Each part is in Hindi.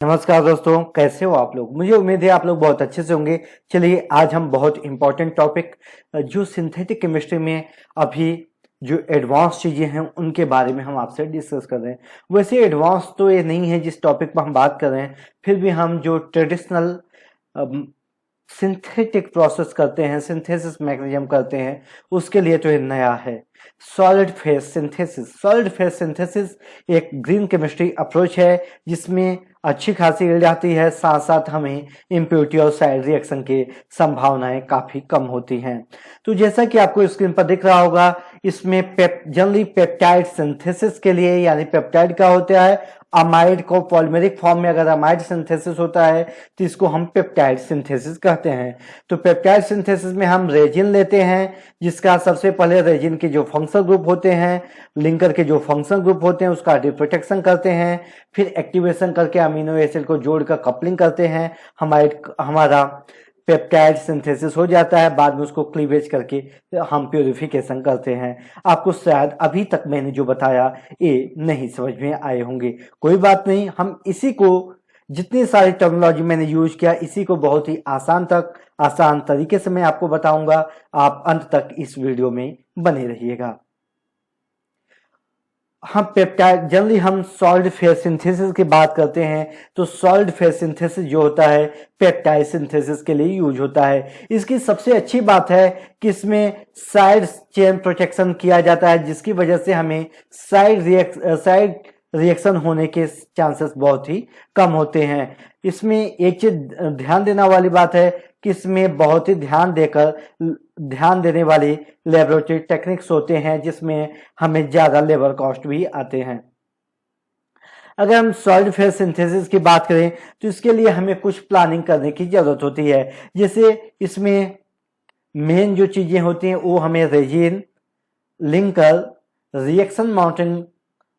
नमस्कार दोस्तों, कैसे हो आप लोग। मुझे उम्मीद है आप लोग बहुत अच्छे से होंगे। चलिए आज हम बहुत इंपॉर्टेंट टॉपिक जो सिंथेटिक केमिस्ट्री में अभी जो एडवांस चीजें हैं उनके बारे में हम आपसे डिस्कस कर रहे हैं। वैसे एडवांस तो ये नहीं है जिस टॉपिक पर हम बात कर रहे हैं, फिर भी हम जो ट्रेडिशनल सिंथेटिक प्रोसेस करते हैं, सिंथेसिस मैकेनिज्म करते हैं, उसके लिए तो ये नया है। Solid phase synthesis. Solid phase synthesis एक ग्रीन केमिस्ट्री अप्रोच है जिसमें अच्छी खासी यील्ड आती है, साथ साथ हमें इम्प्योरिटी और साइड रिएक्शन की संभावनाएं काफी कम होती हैं। तो जैसा कि आपको स्क्रीन पर दिख रहा होगा, इसमें जनरली पेप्टाइड सिंथेसिस के लिए, यानी पेप्टाइड का होता है अमाइड को पॉलिमेरिक फॉर्म में, अगर अमाइड सिंथेसिस होता है तो इसको हम पेप्टाइड सिंथेसिस कहते हैं। तो पेप्टाइड सिंथेसिस में हम रेजिन लेते हैं, जिसका सबसे पहले रेजिन के जो फंक्शनल ग्रुप होते हैं, लिंकर के जो फंक्शनल ग्रुप होते हैं उसका डिप्रोटेक्शन करते हैं, फिर एक्टिवेशन करके अमीनो एसिड को जोड़कर कपलिंग करते हैं, हमारा पेप्टाइड सिंथेसिस हो जाता है। बाद में उसको क्लीवेज करके हम प्यूरिफिकेशन करते हैं। आपको शायद अभी तक मैंने जो बताया ये नहीं समझ में आए होंगे, कोई बात नहीं। हम इसी को, जितनी सारी टर्मिनोलॉजी मैंने यूज किया, इसी को बहुत ही आसान तरीके से मैं आपको बताऊंगा। आप अंत तक इस वीडियो में बने रहिएगा। हम पेप्टाइड, जनरली हम सॉलिड फेज सिंथेसिस की बात करते हैं तो सॉलिड फेज सिंथेसिस जो होता है पेप्टाइड सिंथेसिस के लिए यूज होता है। इसकी सबसे अच्छी बात है कि इसमें साइड चेन प्रोटेक्शन किया जाता है, जिसकी वजह से हमें साइड रिएक्शन होने के चांसेस बहुत ही कम होते हैं। इसमें एक चीज ध्यान देना वाली बात है कि इसमें बहुत ही ध्यान देने वाली लेबोरेटरी टेक्निक्स होते हैं, जिसमें हमें ज्यादा लेबर कॉस्ट भी आते हैं। अगर हम सॉलिड फेज सिंथेसिस की बात करें तो इसके लिए हमें कुछ प्लानिंग करने की जरूरत होती है। जैसे इसमें मेन जो चीजें होती हैं वो हमें resin, linker, reaction mounting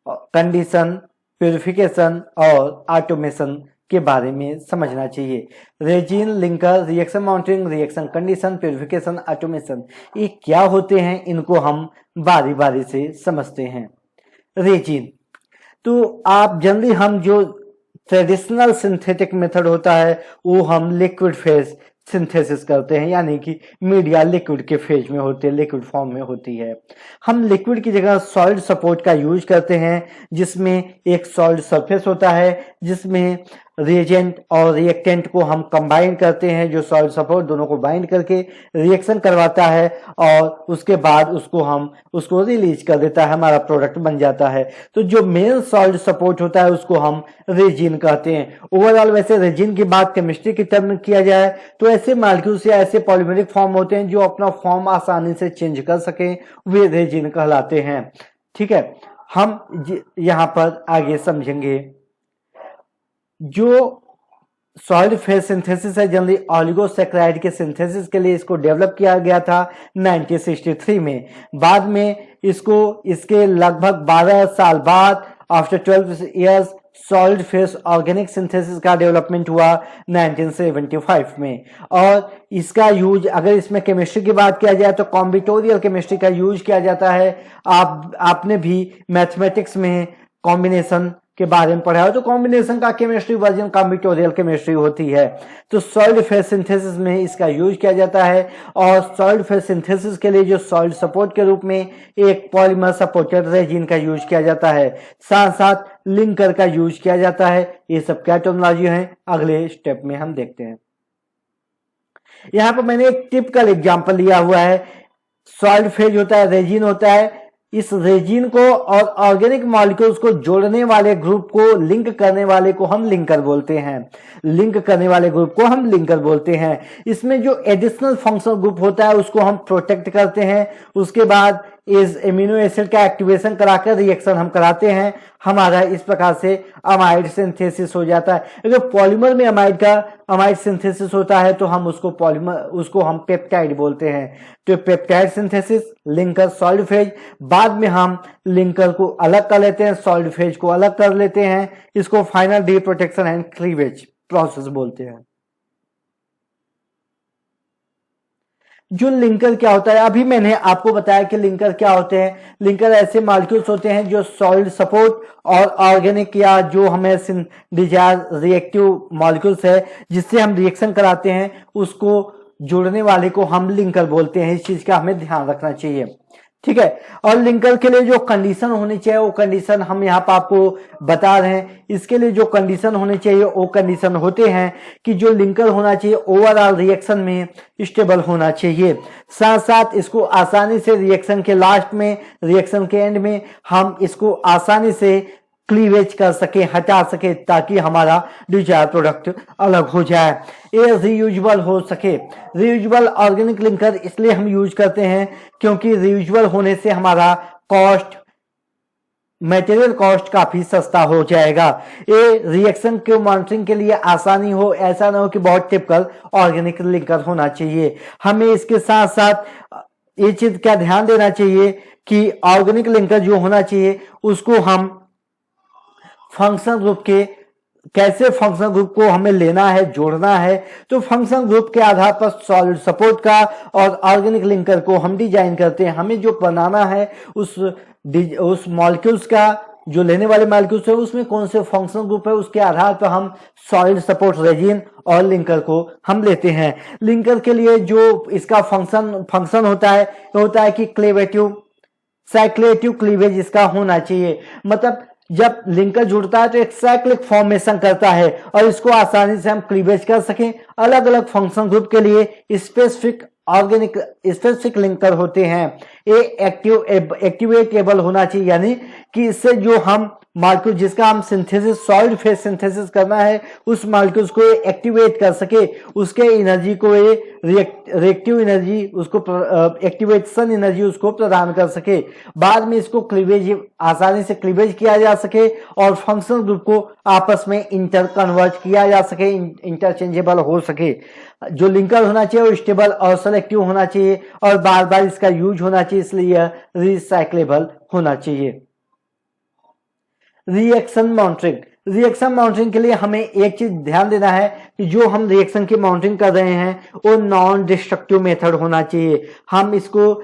condition, purification और ऑटोमेशन के बारे में समझना चाहिए। Resin, linker, reaction mounting, reaction condition, purification, automation, ये क्या होते हैं इनको हम बारी बारी से समझते हैं। रेजिन तो आप जनरली हम जो ट्रेडिशनल सिंथेटिक मेथड होता है वो हम लिक्विड फेज सिंथेसिस करते हैं, यानी कि मीडिया लिक्विड के फेज में होते हैं, लिक्विड फॉर्म में होती है। हम लिक्विड की जगह सॉलिड सपोर्ट का यूज करते हैं, जिसमें एक सॉलिड सरफेस होता है जिसमें रिएजेंट और रिएक्टेंट को हम कंबाइन करते हैं, जो सॉलिड सपोर्ट दोनों को बाइंड करके रिएक्शन करवाता है और उसके बाद उसको रिलीज कर देता है, हमारा प्रोडक्ट बन जाता है। तो जो मेन सॉलिड सपोर्ट होता है उसको हम रेजिन कहते हैं। ओवरऑल वैसे रेजिन की बात केमिस्ट्री की टर्म में किया जाए तो ऐसे मॉलिक्यूल्स या ऐसे पॉलीमेरिक फॉर्म होते हैं जो अपना फॉर्म आसानी से चेंज कर सके, वे रेजिन कहलाते हैं। ठीक है, हम यहां पर आगे समझेंगे। जो सॉलिड फेज सिंथेसिस है जनरली ऑलिगोसैकेराइड के सिंथेसिस के लिए इसको डेवलप किया गया था 1963 में। बाद में इसके लगभग 12 साल बाद, after 12 years, solid phase organic synthesis का डेवलपमेंट हुआ 1975 में। और इसका यूज, अगर इसमें केमिस्ट्री की बात किया जाए तो कॉम्बिनेटोरियल केमिस्ट्री का यूज किया जाता है। आपने भी मैथमेटिक्स में कॉम्बिनेशन के बारे में पढ़ा हो तो कॉम्बिनेशन का केमिस्ट्री वर्जन कॉम्बिनेटोरियल केमिस्ट्री होती है। तो सॉलिड फेज सिंथेसिस में इसका यूज किया जाता है। और सॉलिड फेज सिंथेसिस के लिए जो सॉलिड सपोर्ट के रूप में एक पॉलीमर सपोर्टेड रेजिन का यूज किया जाता है, साथ साथ लिंकर का यूज किया जाता है। ये सब क्या टर्मिनोलॉजी है अगले स्टेप में हम देखते हैं। यहां पर मैंने एक टिपिकल एग्जांपल लिया हुआ है। सॉलिड फेज होता है, रेजिन होता है। इस रेजिन को और ऑर्गेनिक मॉलिक्यूल्स को जोड़ने वाले ग्रुप को, लिंक करने वाले को हम लिंकर बोलते हैं। लिंक करने वाले ग्रुप को हम लिंकर बोलते हैं। इसमें जो एडिशनल फंक्शनल ग्रुप होता है उसको हम प्रोटेक्ट करते हैं। उसके बाद इस एमिनो एसिड का एक्टिवेशन कराकर रिएक्शन हम कराते हैं। हमारा इस प्रकार से अमाइड सिंथेसिस हो जाता है। अगर पॉलीमर में अमाइड सिंथेसिस होता है तो हम उसको हम पेप्टाइड बोलते हैं। तो peptide synthesis, linker, solid phase, बाद में हम लिंकर को अलग कर लेते हैं, सॉलिड फेज को अलग कर लेते हैं। इसको final D protection and cleavage process बोलते हैं। जो लिंकर क्या होता है, अभी मैंने आपको बताया कि लिंकर क्या होते हैं। लिंकर ऐसे मॉलिक्यूल्स होते हैं जो सॉलिड सपोर्ट और ऑर्गेनिक या जो हमें डिजायर रिएक्टिव मॉलिक्यूल्स है जिससे हम रिएक्शन कराते हैं उसको जोड़ने वाले को हम लिंकर बोलते हैं। इस चीज का हमें ध्यान रखना चाहिए, ठीक है। और लिंकर के लिए जो कंडीशन होनी चाहिए वो कंडीशन हम यहाँ पर आपको बता रहे हैं। इसके लिए जो कंडीशन होने चाहिए वो कंडीशन होते हैं कि जो लिंकर होना चाहिए ओवरऑल रिएक्शन में स्टेबल होना चाहिए, साथ साथ इसको आसानी से रिएक्शन के लास्ट में, रिएक्शन के एंड में हम इसको आसानी से क्लीवेज कर सके, हटा सके, ताकि हमारा डिजायर प्रोडक्ट अलग हो जाए। ये रीयूजेबल हो सके। रीयूजेबल ऑर्गेनिक लिंकर इसलिए हम यूज करते हैं क्योंकि रीयूजेबल होने से हमारा कॉस्ट, मटेरियल कॉस्ट काफी सस्ता हो जाएगा। ये रिएक्शन के मॉनिटरिंग के लिए आसानी हो, ऐसा ना हो कि बहुत टिपिकल ऑर्गेनिक लिंकर होना चाहिए। हमें इसके साथ साथ ये चीज का ध्यान देना चाहिए कि ऑर्गेनिक लिंकर जो होना चाहिए उसको हम फंक्शन ग्रुप के, कैसे फंक्शन ग्रुप को हमें लेना है, जोड़ना है, तो फंक्शन ग्रुप के आधार पर सॉलिड सपोर्ट का और ऑर्गेनिक लिंकर को हम डिजाइन करते हैं। हमें जो बनाना है उस मॉलिक्यूल्स का, जो लेने वाले मॉलिक्यूल्स है उसमें कौन से फंक्शन ग्रुप है उसके आधार पर हम सॉलिड सपोर्ट रेजिन और लिंकर को हम लेते हैं। लिंकर के लिए जो इसका फंक्शन होता है कि क्लीवेटिव, साइक्लेटिव क्लीवेज इसका होना चाहिए। मतलब जब लिंकर जुड़ता है तो एक साइक्लिक फॉर्मेशन करता है और इसको आसानी से हम क्लीवेज कर सकें। अलग अलग फंक्शन ग्रुप के लिए स्पेसिफिक लिंकर होते हैं। ये एक्टिवेटेबल होना चाहिए, यानी कि इससे जो हम मॉलिक्यूल जिसका हम सिंथेसिस, सॉलिड फेज सिंथेसिस करना है, उस मॉलिक्यूल्स को एक्टिवेट कर सके, उसके एनर्जी को ये रिएक्टिव एनर्जी, उसको एक्टिवेशन एनर्जी उसको प्रदान कर सके। बाद में इसको क्लीवेज, आसानी से क्लीवेज किया जा सके और फंक्शनल ग्रुप को आपस में इंटर कन्वर्ट किया जा सके, इंटरचेंजेबल हो सके। जो लिंकर होना चाहिए वो स्टेबल और सेलेक्टिव होना चाहिए और बार बार इसका यूज होना चाहिए, इसलिए यह रिसाइक्लेबल होना चाहिए। रिएक्शन मॉनिटरिंग के लिए हमें एक चीज ध्यान देना है कि जो हम रिएक्शन की मॉनिटरिंग कर रहे हैं वो नॉन डिस्ट्रक्टिव मेथड होना चाहिए। हम इसको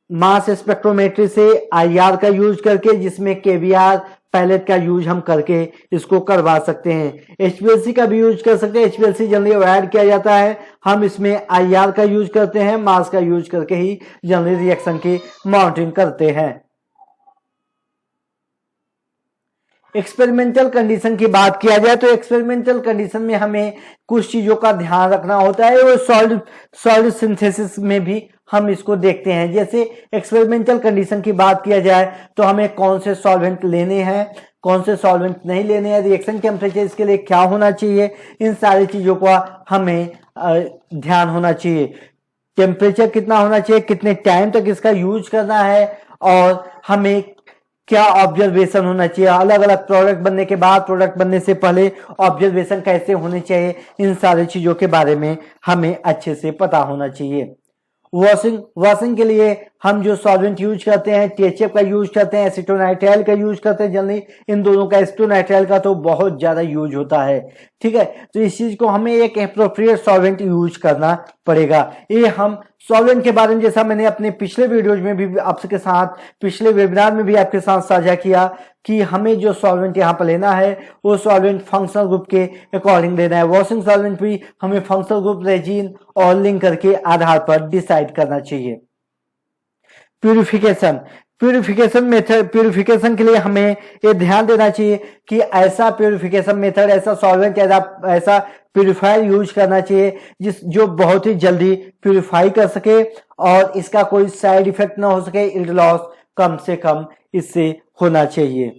मास स्पेक्ट्रोमेट्री से आईआर का यूज करके, जिसमें केवीआर पैलेट का यूज हम करके इसको करवा सकते हैं। एचपीएलसी का भी यूज कर सकते हैं। एचपीएलसी जनरली अवॉइड किया जाता है, हम इसमें आईआर का यूज करते हैं, मास का यूज करके ही जनरली रिएक्शन की मॉनिटरिंग करते हैं। एक्सपेरिमेंटल कंडीशन की बात किया जाए तो एक्सपेरिमेंटल कंडीशन में हमें कुछ चीजों का ध्यान रखना होता है, वो सॉलिड सिंथेसिस में भी हम इसको देखते हैं। जैसे एक्सपेरिमेंटल कंडीशन की बात किया जाए तो हमें कौन से सॉल्वेंट लेने हैं, कौन से सॉल्वेंट नहीं लेने हैं, रिएक्शन टेम्परेचर इसके लिए क्या होना चाहिए, इन सारी चीजों का हमें ध्यान होना चाहिए। टेम्परेचर कितना होना चाहिए, कितने टाइम तक इसका यूज करना है और हमें क्या ऑब्जर्वेशन होना चाहिए, अलग अलग प्रोडक्ट बनने के बाद, प्रोडक्ट बनने से पहले ऑब्जर्वेशन कैसे होने चाहिए, इन सारी चीजों के बारे में हमें अच्छे से पता होना चाहिए। वॉशिंग के लिए हम जो सॉल्वेंट यूज करते हैं, टीएचएफ का यूज करते हैं, एसीटोनाइट्राइल का यूज करते हैं। जनरली इन दोनों का, एसीटोनाइट्राइल का तो बहुत ज्यादा यूज होता है, ठीक है। तो इस चीज को हमें एक एप्रोप्रिएट सॉल्वेंट यूज करना पड़ेगा। ये हम सॉल्वेंट के बारे में, जैसा मैंने अपने पिछले वीडियोज में भी आपके साथ, पिछले वेबिनार में भी आपके साथ साझा किया कि हमें जो सॉल्वेंट यहाँ पर लेना है वो सॉल्वेंट फंक्शनल ग्रुप के अकॉर्डिंग लेना है। वॉशिंग सॉल्वेंट भी हमें फंक्शनल ग्रुप, रेजिन और लिंकर के आधार पर डिसाइड करना चाहिए। प्यूरिफिकेशन मेथड, प्यूरिफिकेशन के लिए हमें ये ध्यान देना चाहिए कि ऐसा प्यूरिफिकेशन मेथड, ऐसा सॉल्वेंट, ऐसा प्यूरिफायर यूज करना चाहिए जो बहुत ही जल्दी प्यूरिफाई कर सके और इसका कोई साइड इफेक्ट ना हो सके, यील्ड लॉस कम से कम इससे होना चाहिए।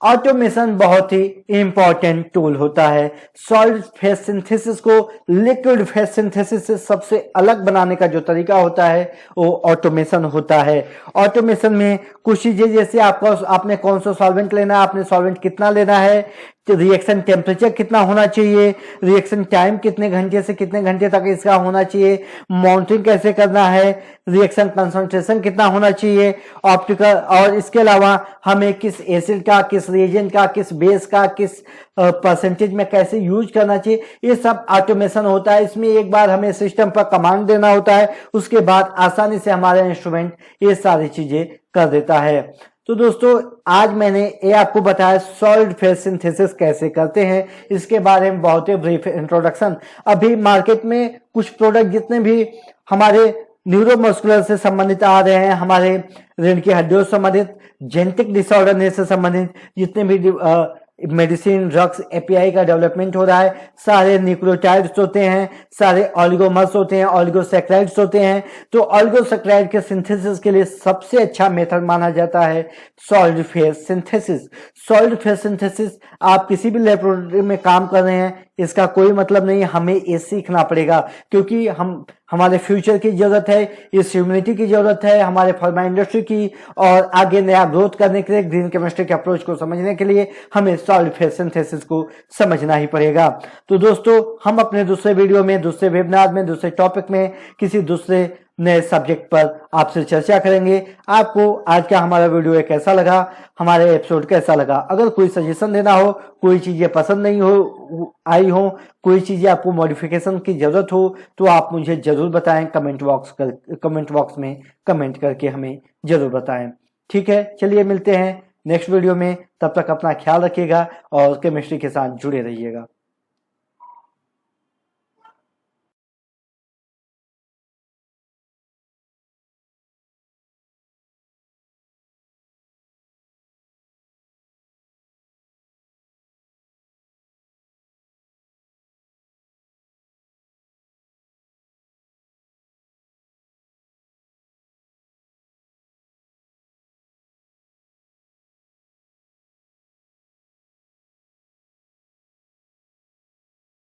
ऑटोमेशन बहुत ही इंपॉर्टेंट टूल होता है। सॉलिड फेज सिंथेसिस को लिक्विड फेज सिंथेसिस से सबसे अलग बनाने का जो तरीका होता है वो ऑटोमेशन होता है। ऑटोमेशन में कुछ चीजें, जैसे आपने कौन सा सॉल्वेंट लेना है, आपने सॉल्वेंट कितना लेना है, रिएक्शन टेम्परेचर कितना होना चाहिए, रिएक्शन टाइम कितने घंटे से कितने घंटे तक इसका होना चाहिए, मॉनिटरिंग कैसे करना है, रिएक्शन कंसंट्रेशन कितना होना चाहिए, ऑप्टिकल, और इसके अलावा हमें किस एसिड का, किस रिएजेंट का, किस बेस का, किस परसेंटेज में कैसे यूज करना चाहिए, ये सब ऑटोमेशन होता है। इसमें एक बार हमें सिस्टम पर कमांड देना होता है, उसके बाद आसानी से हमारा इंस्ट्रूमेंट ये सारी चीजें कर देता है। तो दोस्तों आज मैंने ये आपको बताया सॉलिड फेज सिंथेसिस कैसे करते हैं, इसके बारे में बहुत ही ब्रीफ इंट्रोडक्शन। अभी मार्केट में कुछ प्रोडक्ट जितने भी हमारे न्यूरोमस्कुलर से संबंधित आ रहे हैं, हमारे रीढ़ की हड्डियों से संबंधित, जेनेटिक डिसऑर्डर से संबंधित जितने भी मेडिसिन, ड्रग्स, एपीआई का डेवलपमेंट हो रहा है, सारे न्यूक्लियोटाइड्स होते हैं, सारे ऑलिगोमर्स होते हैं, ऑलिगोसैकेराइड्स होते हैं। तो ऑलिगोसैकेराइड के सिंथेसिस के लिए सबसे अच्छा मेथड माना जाता है solid phase synthesis. Solid phase synthesis आप किसी भी लेबोरेटरी में काम कर रहे हैं, इसका कोई मतलब नहीं, हमें ये सीखना पड़ेगा, क्योंकि हमारे फ्यूचर की जरूरत है, इस ह्यूमैनिटी की जरूरत है, हमारे फार्मा इंडस्ट्री की, और आगे नया ग्रोथ करने के लिए, ग्रीन केमिस्ट्री के अप्रोच को समझने के लिए हमें सॉलिड फेज सिंथेसिस को समझना ही पड़ेगा। तो दोस्तों हम अपने दूसरे वीडियो में, दूसरे वेबिनार में, दूसरे टॉपिक में, किसी दूसरे नए सब्जेक्ट पर आपसे चर्चा करेंगे। आपको आज का हमारा वीडियो कैसा लगा, हमारे एपिसोड कैसा लगा? अगर कोई सजेशन देना हो, कोई चीजें पसंद नहीं हो आई हो, कोई चीजें आपको मॉडिफिकेशन की जरूरत हो, तो आप मुझे जरूर बताएं, कमेंट बॉक्स में कमेंट करके हमें जरूर बताएं। ठीक है, चलिए मिलते हैं नेक्स्ट वीडियो में। तब तक अपना ख्याल रखिएगा और केमिस्ट्री के साथ जुड़े रहिएगा।